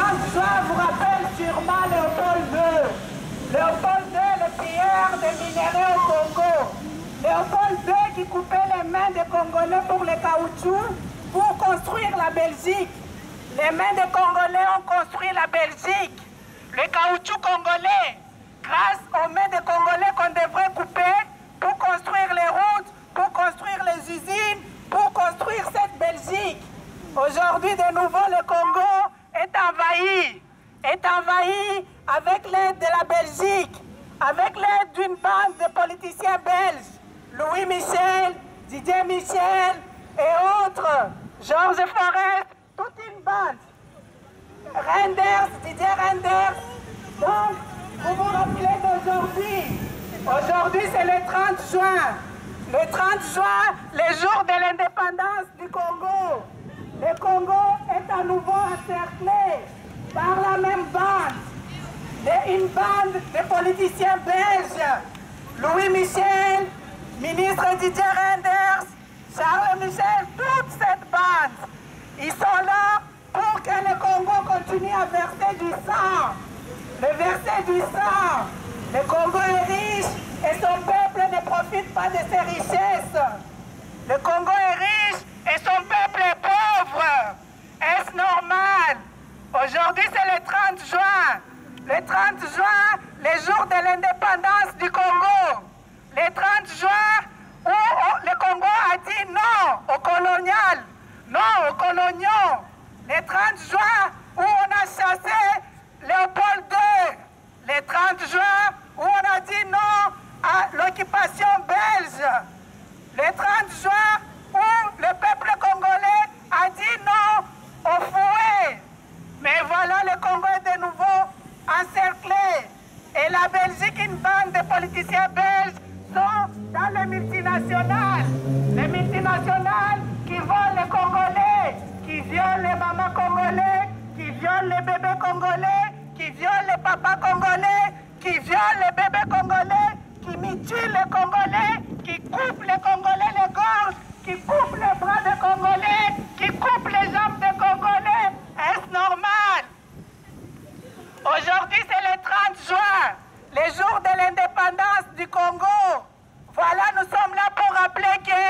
30 juin vous rappelle sûrement Léopold II. Léopold II, le pilleur des minéraux au Congo. Léopold II qui coupait les mains des Congolais pour les caoutchoucs pour construire la Belgique. Les mains des Congolais ont construit la Belgique. Le caoutchouc congolais, grâce aux mains des Congolais qu'on devrait couper pour construire les routes, pour construire les usines, pour construire cette Belgique. Aujourd'hui, de nouveau, le Congo est envahi avec l'aide de la Belgique, avec l'aide d'une bande de politiciens belges, Louis Michel, Didier Michel et autres, Georges Forest, toute une bande. Renders, Didier Renders. Donc, vous vous rappelez d'aujourd'hui. Aujourd'hui, c'est le 30 juin. Le 30 juin, le jour de l'indépendance du Congo. Le Congo est à nouveau encerclé par la même bande. Une bande de politiciens belges. Louis Michel, ministre Didier Renders, Charles Michel, toute cette bande. Ils sont là pour que le Congo continue à verser du sang. Verser du sang. Le Congo est riche et son peuple ne profite pas de ses richesses. Le Congo est riche et son peuple est pauvre. Est-ce normal? Aujourd'hui, c'est le 30 juin. Le 30 juin, le jour de l'indépendance du Congo. Le 30 juin, où le Congo a dit non au colonial, non aux coloniaux. Le 30 juin, où on a chassé Léopold II. Le 30 juin, où on a dit non à l'occupation belge. Le 30 juin, où le peuple congolais a dit non au fouet. Mais voilà, le Congo est de nouveau encerclé. Et la Belgique, une bande de politiciens belges, sont dans les multinationales. Les multinationales qui volent les Congolais, qui violent les mamans congolais, qui violent les bébés congolais, qui violent les papas congolais, qui violent les bébés congolais, qui mutilent les Congolais, qui coupent les Congolais les gorges, qui coupent les bras des Congolais, qui coupent les jambes des Congolais. Est-ce normal? Aujourd'hui, c'est le 30 juin, le jour de l'indépendance du Congo. Voilà, nous sommes là pour rappeler que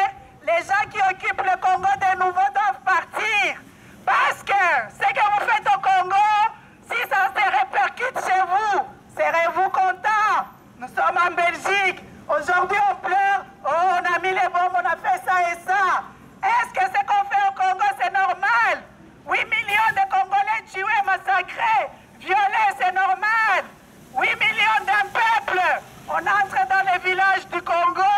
les gens qui occupent le Congo de nouveau doivent partir. Parce que ce que vous faites au Congo, si ça se répercute chez vous, serez-vous contents? Nous sommes en Belgique. Aujourd'hui, on pleure. Oh, on a mis les bombes, on a fait ça et ça. Est-ce que ce qu'on fait au Congo, c'est normal? 8 millions de Congolais tués, massacrés, violés, c'est normal. 8 millions d'un peuple. On entre dans les villages du Congo,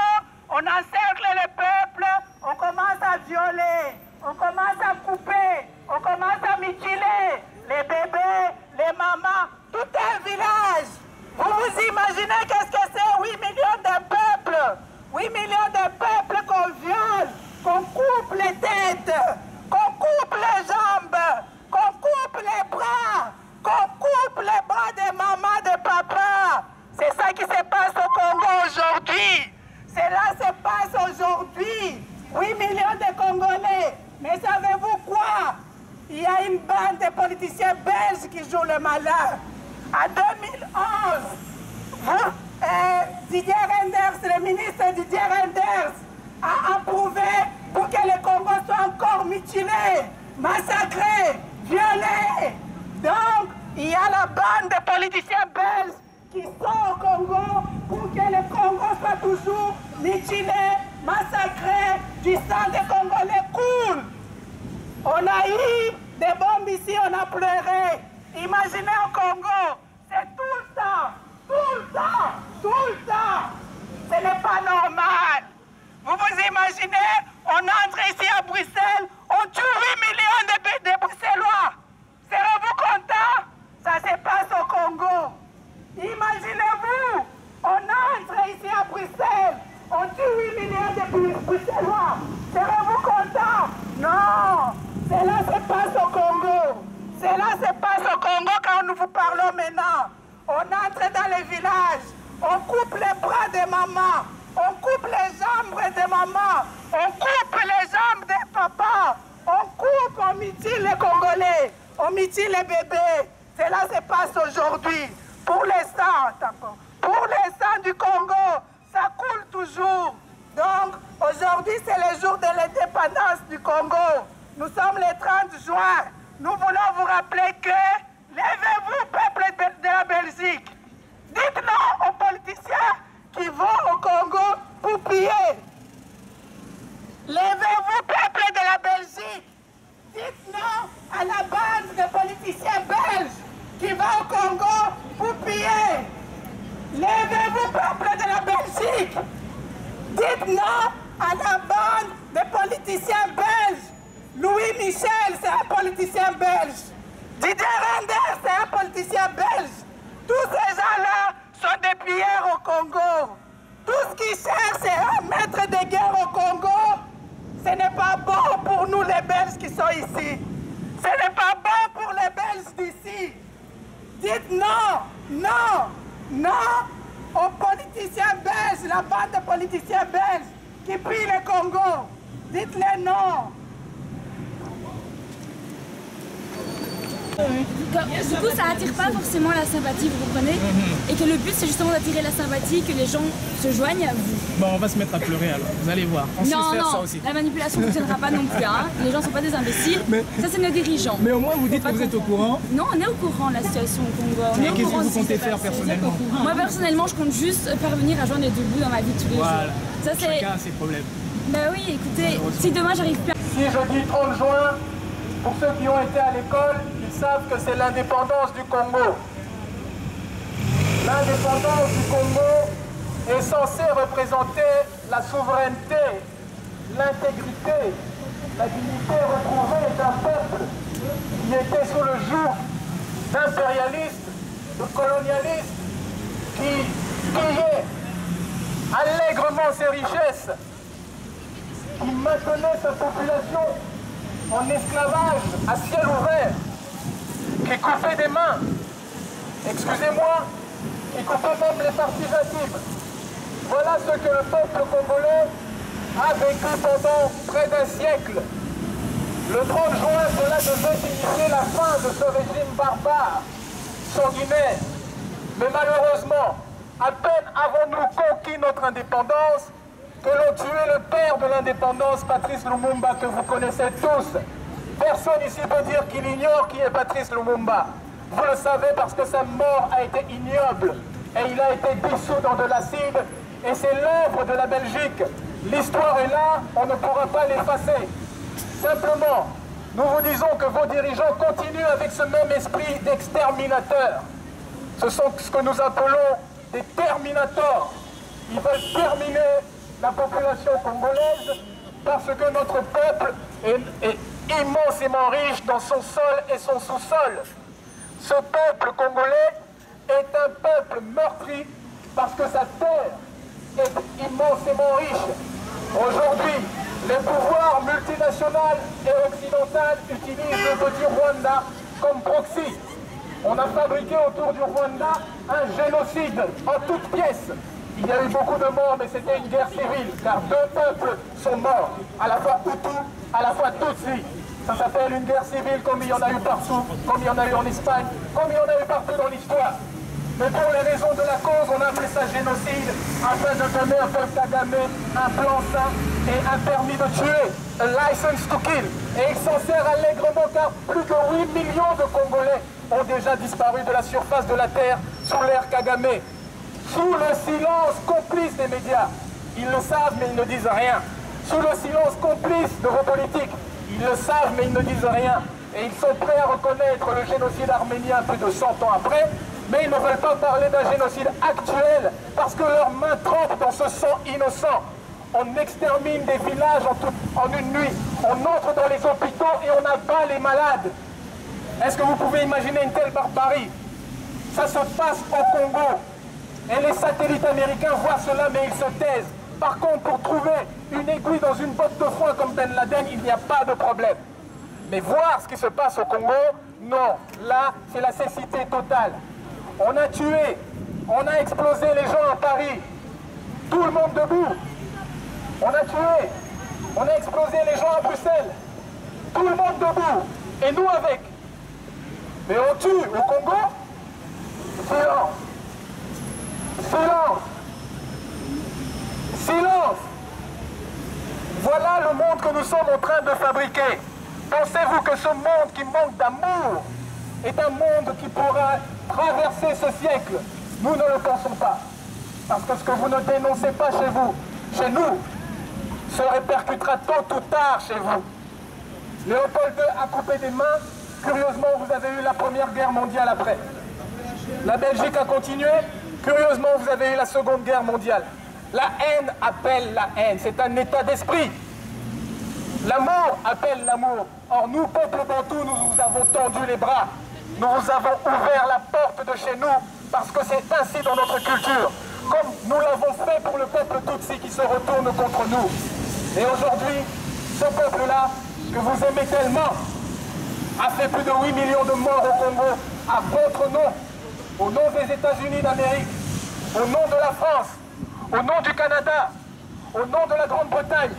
on encercle le peuple, on commence à violer, on commence à couper, on commence à mutiler les bébés, les mamans, tout un village. Vous vous imaginez qu'est-ce que c'est 8 millions de peuple? 8 millions de peuple qu'on viole, qu'on coupe les têtes, qu'on coupe les jambes, qu'on coupe les bras, qu'on coupe les bras des mamans, des papas. C'est ça qui se passe au Congo aujourd'hui. Cela se passe aujourd'hui. 8 millions de Congolais. Mais savez-vous quoi? Il y a une bande de politiciens belges qui jouent le malin. En 2011, Didier Renders, le ministre Didier Renders, a approuvé pour que le Congo soit encore mutilé, massacré, violé. Donc, il y a la bande de politiciens belges qui sont au Congo pour que le Congo soit toujours mutilé, massacré, du sang des Congolais coule. On a eu des bombes ici, on a pleuré. Imaginez au Congo, c'est tout le temps, tout le temps, tout le temps. Ce n'est pas normal. Vous vous imaginez, on entre ici à Bruxelles, on tue 8 millions de Bruxellois. Serez-vous contents? Ça se passe au Congo. Imaginez-vous, on entre ici à Bruxelles, on tue 8 millions de Bruxellois. Serez-vous contents? Non, cela se passe au Congo. Cela se passe au Congo quand nous vous parlons maintenant. On entre dans les villages, on coupe les bras des mamans, on coupe les jambes des mamans, on coupe les jambes des papas, on coupe, on mutile les Congolais. on mutile les bébés. Cela se passe aujourd'hui. Pour les sangs du Congo, ça coule toujours. Donc, aujourd'hui, c'est le jour de l'indépendance du Congo. Nous sommes le 30 juin. Nous voulons vous rappeler que lèvez-vous, peuple de la Belgique. Dites non aux politiciens qui vont au Congo pour piller. Lèvez-vous, peuple de la Belgique. Dites non à la bande de politiciens belges qui va au Congo pour piller. Lèvez-vous, peuple de la Belgique. Dites non à la bande de politiciens belges. Louis Michel, c'est un politicien belge. Didier Reynders, c'est un politicien belge. Tous ces gens-là sont des pillards au Congo. Tout ce qu'ils cherchent, c'est un maître de guerre au Congo. Ce n'est pas bon pour nous les Belges qui sont ici. Ce n'est pas bon pour les Belges d'ici. Dites non, non, non aux politiciens belges, la bande de politiciens belges qui pillent le Congo. Dites-les non. Du coup, ça attire pas forcément la sympathie, vous comprenez? Et que le but, c'est justement d'attirer la sympathie, que les gens se joignent à vous. Bon, on va se mettre à pleurer alors, vous allez voir. On sait faire ça aussi. La manipulation ne fonctionnera pas non plus. Hein. Les gens ne sont pas des imbéciles. Mais, ça, c'est nos dirigeants. Mais au moins, vous dites que vous êtes au courant. Non, on est au courant de la situation au Congo. Mais qu'est-ce que vous comptez faire personnellement? Moi, personnellement, je compte juste parvenir à joindre les deux bouts dans ma vie de tous les jours. Ça, chacun a ses problèmes. Bah oui, écoutez, si demain, j'arrive plus à... Si je dis 30 juin, pour ceux qui ont été à l'école, ils savent que c'est l'indépendance du Congo. L'indépendance du Congo est censée représenter la souveraineté, l'intégrité, la dignité retrouvée d'un peuple qui était sous le joug d'impérialistes, de colonialistes, qui pillaient allègrement ses richesses, qui maintenait sa population en esclavage à ciel ouvert, qui coupait des mains, excusez-moi, qui coupait même les parties intimes. Voilà ce que le peuple congolais a vécu pendant près d'un siècle. Le 30 juin, cela devait signifier la fin de ce régime barbare, sanguinaire. Mais malheureusement, à peine avons-nous conquis notre indépendance que l'on tuait le père de l'indépendance, Patrice Lumumba, que vous connaissez tous. Personne ici peut dire qu'il ignore qui est Patrice Lumumba. Vous le savez parce que sa mort a été ignoble et il a été dissous dans de l'acide et c'est l'œuvre de la Belgique. L'histoire est là, on ne pourra pas l'effacer. Simplement, nous vous disons que vos dirigeants continuent avec ce même esprit d'exterminateur. Ce sont ce que nous appelons des terminators. Ils veulent terminer la population congolaise parce que notre peuple est immensément riche dans son sol et son sous-sol. Ce peuple congolais est un peuple meurtri parce que sa terre est immensément riche. Aujourd'hui, les pouvoirs multinationaux et occidentaux utilisent le petit Rwanda comme proxy. On a fabriqué autour du Rwanda un génocide en toutes pièces. Il y a eu beaucoup de morts, mais c'était une guerre civile, car deux peuples sont morts, à la fois Hutu, à la fois Tutsi. Ça s'appelle une guerre civile comme il y en a eu partout, comme il y en a eu en Espagne, comme il y en a eu partout dans l'histoire. Mais pour les raisons de la cause, on a appelé ça génocide, afin de donner à Paul Kagame un plan-seing et un permis de tuer, a license to kill. Et il s'en sert allègrement car plus de 8 millions de Congolais ont déjà disparu de la surface de la terre sous l'ère Kagame. Sous le silence complice des médias. Ils le savent mais ils ne disent rien. Sous le silence complice de vos politiques. Ils le savent mais ils ne disent rien. Et ils sont prêts à reconnaître le génocide arménien plus de 100 ans après. Mais ils ne veulent pas parler d'un génocide actuel parce que leurs mains trempent dans ce sang innocent. On extermine des villages en une nuit. On entre dans les hôpitaux et on abat les malades. Est-ce que vous pouvez imaginer une telle barbarie? Ça se passe au Congo. Et les satellites américains voient cela, mais ils se taisent. Par contre, pour trouver une aiguille dans une botte de foin comme Ben Laden, il n'y a pas de problème. Mais voir ce qui se passe au Congo, non. Là, c'est la cécité totale. On a tué, on a explosé les gens à Paris. Tout le monde debout. On a tué, on a explosé les gens à Bruxelles. Tout le monde debout. Et nous avec. Mais on tue au Congo? Silence. Silence. Silence. Voilà le monde que nous sommes en train de fabriquer. Pensez-vous que ce monde qui manque d'amour est un monde qui pourra traverser ce siècle? Nous ne le pensons pas. Parce que ce que vous ne dénoncez pas chez vous, chez nous, se répercutera tôt ou tard chez vous. Léopold II a coupé des mains. Curieusement, vous avez eu la Première Guerre mondiale après. La Belgique a continué. Curieusement, vous avez eu la Seconde Guerre mondiale. La haine appelle la haine. C'est un état d'esprit. L'amour appelle l'amour. Or, nous, peuple bantou, nous vous avons tendu les bras. Nous vous avons ouvert la porte de chez nous parce que c'est ainsi dans notre culture. Comme nous l'avons fait pour le peuple Tutsi qui se retourne contre nous. Et aujourd'hui, ce peuple-là, que vous aimez tellement, a fait plus de 8 millions de morts au Congo à votre nom, au nom des États-Unis d'Amérique, au nom de la France, au nom du Canada, au nom de la Grande-Bretagne,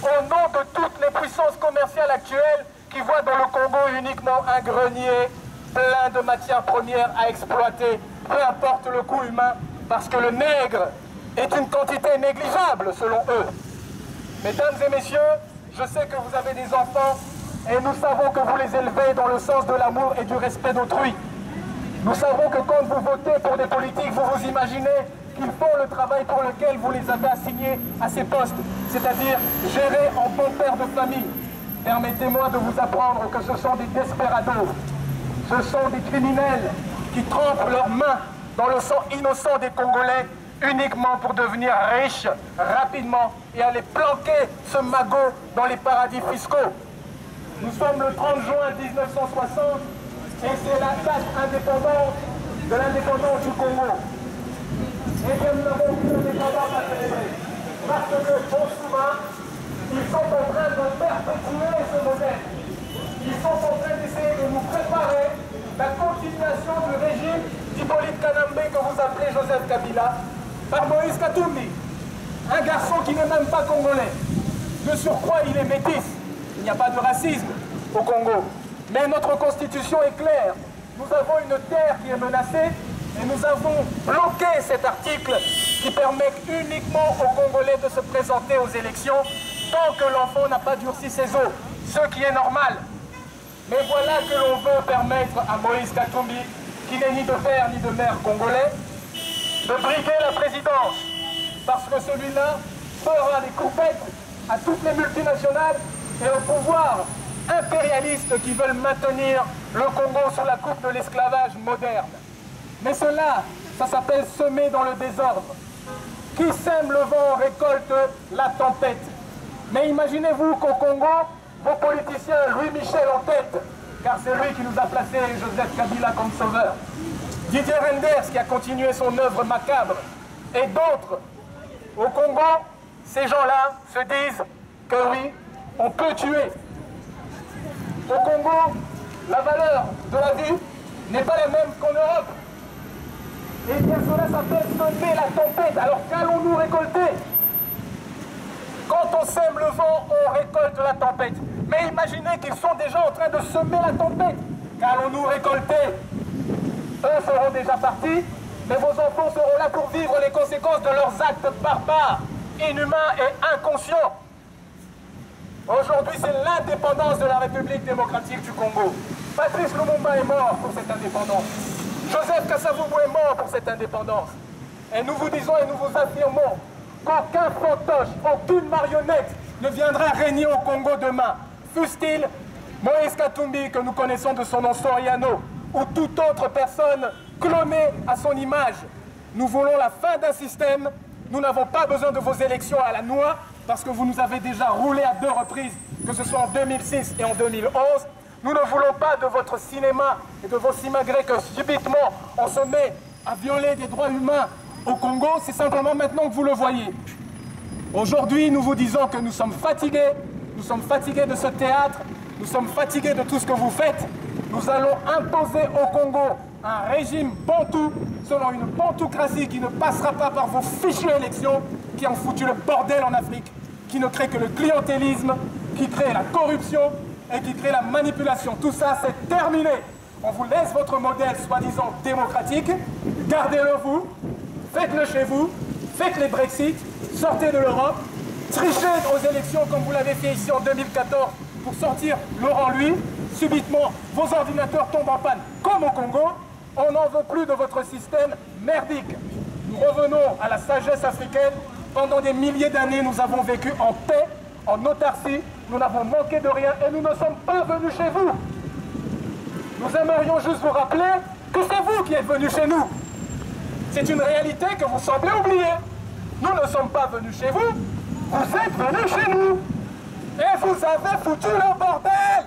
au nom de toutes les puissances commerciales actuelles qui voient dans le Congo uniquement un grenier plein de matières premières à exploiter, peu importe le coût humain, parce que le nègre est une quantité négligeable selon eux. Mesdames et messieurs, je sais que vous avez des enfants et nous savons que vous les élevez dans le sens de l'amour et du respect d'autrui. Nous savons que quand vous votez pour des politiques, vous vous imaginez qu'ils font le travail pour lequel vous les avez assignés à ces postes, c'est-à-dire gérer en bon père de famille. Permettez-moi de vous apprendre que ce sont des desperados, ce sont des criminels qui trempent leurs mains dans le sang innocent des Congolais uniquement pour devenir riches rapidement et aller planquer ce magot dans les paradis fiscaux. Nous sommes le 30 juin 1960 et c'est la date indépendante de l'indépendance du Congo. Et bien nous n'avons aucune indépendance à célébrer. Parce que, bon souvent, ils sont en train de perpétuer ce modèle. Ils sont en train d'essayer de nous préparer la continuation du régime d'Hippolyte Kanambe que vous appelez Joseph Kabila par Moïse Katumbi. Un garçon qui n'est même pas congolais. De surcroît, il est métis. Il n'y a pas de racisme au Congo. Mais notre constitution est claire. Nous avons une terre qui est menacée et nous avons bloqué cet article qui permet uniquement aux Congolais de se présenter aux élections tant que l'enfant n'a pas durci ses os, ce qui est normal. Mais voilà que l'on veut permettre à Moïse Katumbi, qui n'est ni de père ni de mère congolais, de briguer la présidence. Parce que celui-là fera des coupettes à toutes les multinationales et au pouvoir impérialiste qui veulent maintenir le Congo sous la coupe de l'esclavage moderne. Mais cela, ça s'appelle semer dans le désordre. Qui sème le vent récolte la tempête. Mais imaginez-vous qu'au Congo, vos politiciens, Louis Michel en tête, car c'est lui qui nous a placé Joseph Kabila comme sauveur, Didier Reynders qui a continué son œuvre macabre, et d'autres, au Congo, ces gens-là se disent que oui, on peut tuer. Au Congo, la valeur de la vie n'est pas la même qu'en Europe. Et bien cela s'appelle semer la tempête. Alors qu'allons-nous récolter? Quand on sème le vent, on récolte la tempête. Mais imaginez qu'ils sont déjà en train de semer la tempête. Qu'allons-nous récolter? Eux seront déjà partis, mais vos enfants seront là pour vivre les conséquences de leurs actes barbares, inhumains et inconscients. Aujourd'hui, c'est l'indépendance de la République démocratique du Congo. Patrice Lumumba est mort pour cette indépendance. Joseph Kasavubu est mort pour cette indépendance. Et nous vous disons et nous vous affirmons qu'aucun fantoche, aucune marionnette ne viendra régner au Congo demain. Fût-il Moïse Katumbi, que nous connaissons de son nom Soriano, ou toute autre personne clonée à son image. Nous voulons la fin d'un système. Nous n'avons pas besoin de vos élections à la noix, parce que vous nous avez déjà roulé à 2 reprises, que ce soit en 2006 et en 2011. Nous ne voulons pas de votre cinéma et de vos simagrées que subitement on se met à violer des droits humains au Congo. C'est simplement maintenant que vous le voyez. Aujourd'hui, nous vous disons que nous sommes fatigués de ce théâtre, nous sommes fatigués de tout ce que vous faites. Nous allons imposer au Congo un régime bantou, selon une bantoocratie qui ne passera pas par vos fichues élections, qui ont foutu le bordel en Afrique, qui ne crée que le clientélisme, qui crée la corruption et qui crée la manipulation. Tout ça, c'est terminé. on vous laisse votre modèle soi-disant démocratique, gardez-le vous, faites-le chez vous, faites les Brexit, sortez de l'Europe, trichez aux élections comme vous l'avez fait ici en 2014 pour sortir Laurent Lui, subitement vos ordinateurs tombent en panne comme au Congo, on n'en veut plus de votre système merdique. Nous revenons à la sagesse africaine, pendant des milliers d'années nous avons vécu en paix, en autarcie, nous n'avons manqué de rien et nous ne sommes pas venus chez vous. Nous aimerions juste vous rappeler que c'est vous qui êtes venus chez nous. C'est une réalité que vous semblez oublier. Nous ne sommes pas venus chez vous, vous êtes venus chez nous. Et vous avez foutu le bordel.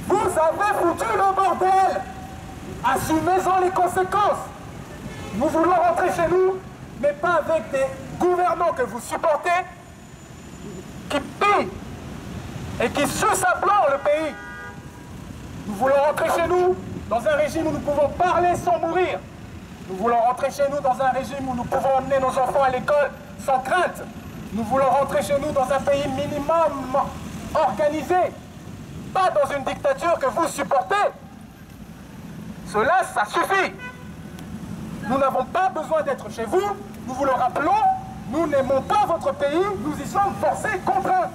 Vous avez foutu le bordel. Assumez-en les conséquences. Nous voulons rentrer chez nous, mais pas avec des gouvernants que vous supportez, qui pillent et qui sucent à blanc le pays. Nous voulons rentrer chez nous dans un régime où nous pouvons parler sans mourir. Nous voulons rentrer chez nous dans un régime où nous pouvons emmener nos enfants à l'école sans crainte. Nous voulons rentrer chez nous dans un pays minimum organisé, pas dans une dictature que vous supportez. Cela, ça suffit. Nous n'avons pas besoin d'être chez vous. Nous vous le rappelons, nous n'aimons pas votre pays, nous y sommes forcés, contraints.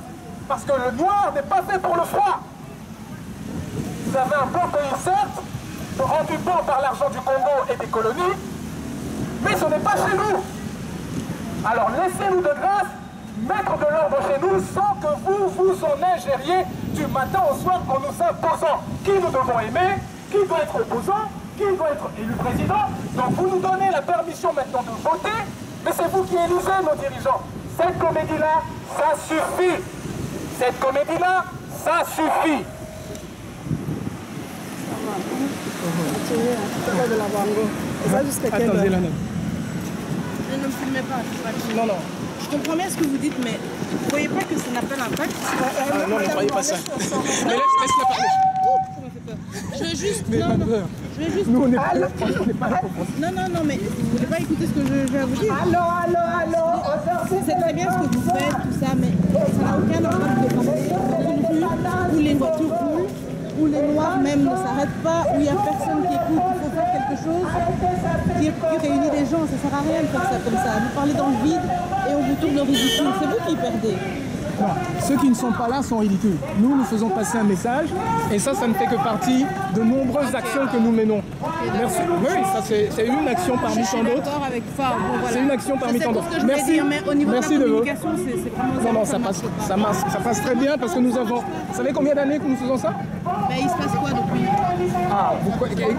Parce que le noir n'est pas fait pour le froid. Vous avez un beau pays, certes, rendu bon par l'argent du Congo et des colonies, mais ce n'est pas chez nous. Alors laissez-nous de grâce mettre de l'ordre chez nous sans que vous vous en ingériez du matin au soir en nous imposant qui nous devons aimer, qui doit être opposant, qui doit être élu président. Donc vous nous donnez la permission maintenant de voter, mais c'est vous qui élisez nos dirigeants. Cette comédie-là, ça suffit. Cette comédie-là, ça suffit. Attendez là. Ne me filmez pas. Non, non. Je comprends bien ce que vous dites, mais vous ne croyez pas que ça n'a pas d'impact? Ah, non, ne croyez pas ça. Mais laisse-la parler. Ça m'a fait peur. Je veux juste... Non, non. Je vais juste... Nous, on n'est pas là pour ça. Non, mais vous ne voulez pas écouter ce que je vais vous dire? Allô. C'est très bien ce que vous faites, tout ça, mais ça n'a aucun impact de partir dans une rue où les voitures roulent, où les noirs même ne s'arrêtent pas, où il n'y a personne qui écoute, il faut faire quelque chose qui réunit les gens. Ça ne sert à rien de faire ça comme ça. Vous parlez dans le vide et on vous tourne le ridicule. C'est vous qui perdez. Non, ceux qui ne sont pas là sont ridicules. Nous faisons passer un message et ça ne fait que partie de nombreuses actions que nous menons. Merci. Oui, ça c'est une action parmi tant d'autres. C'est une action parmi tant d'autres. Merci. Mais au niveau Merci de la de communication, c'est vraiment... Non, ça passe très bien parce que nous avons... Vous savez combien d'années que nous faisons ça? Mais il se passe quoi depuis? Ah,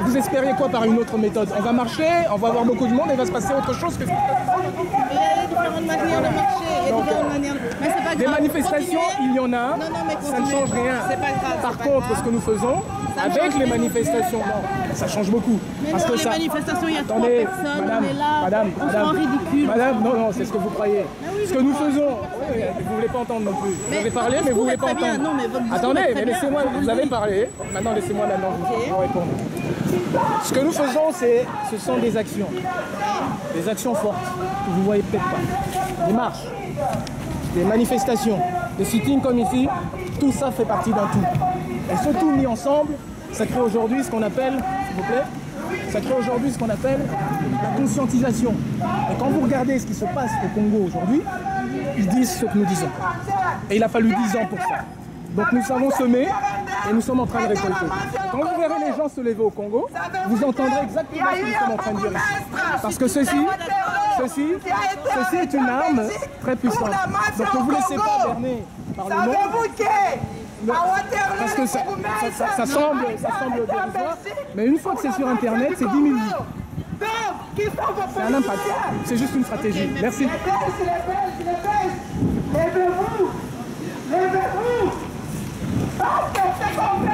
vous espériez quoi par une autre méthode? On va marcher, on va avoir beaucoup de monde et il va se passer autre chose que... Il y a différentes manières de marcher, il y a différentes manières... Mais c'est pas grave. Des manifestations, Continuez. il y en a, mais ça ne change rien. C'est pas grave. Par contre, ce que nous faisons, avec les manifestations, non, ça change beaucoup. Mais parce non, que les ça... manifestations, il y a Attendez, 3 personnes, madame, on est là, madame, on se rend ridicule. Madame, non, c'est ce que vous croyez. oui, Ce que nous faisons, oui, vous ne voulez pas entendre non plus. Vous avez parlé, mais vous ne voulez pas discours est très entendre. bien. Non, mais votre discours Attendez, est très mais bien. laissez-moi, vous avez parlé. Maintenant, laissez-moi vous répondre. Ce que nous faisons, ce sont des actions. Des actions fortes, que vous ne voyez peut-être pas. Des marches, des manifestations, des sit-ins comme ici, tout ça fait partie d'un tout. Et ce tout mis ensemble, ça crée aujourd'hui ce qu'on appelle, s'il vous plaît, ça crée aujourd'hui ce qu'on appelle la conscientisation. Et quand vous regardez ce qui se passe au Congo aujourd'hui, ils disent ce que nous disons. Et il a fallu 10 ans pour ça. Donc nous savons semer et nous sommes en train de récolter. Quand vous verrez les gens se lever au Congo, vous entendrez exactement ce que nous sommes en train de dire ici. Parce que ceci est une arme très puissante. Donc ne vous laissez pas berner par le monde. Parce que ça semble dérisoire, mais une fois que c'est sur Internet, c'est 10 000 vues. C'est un impact. C'est juste une stratégie. Merci. Levez-vous! Levez-vous! Parce que c'est comme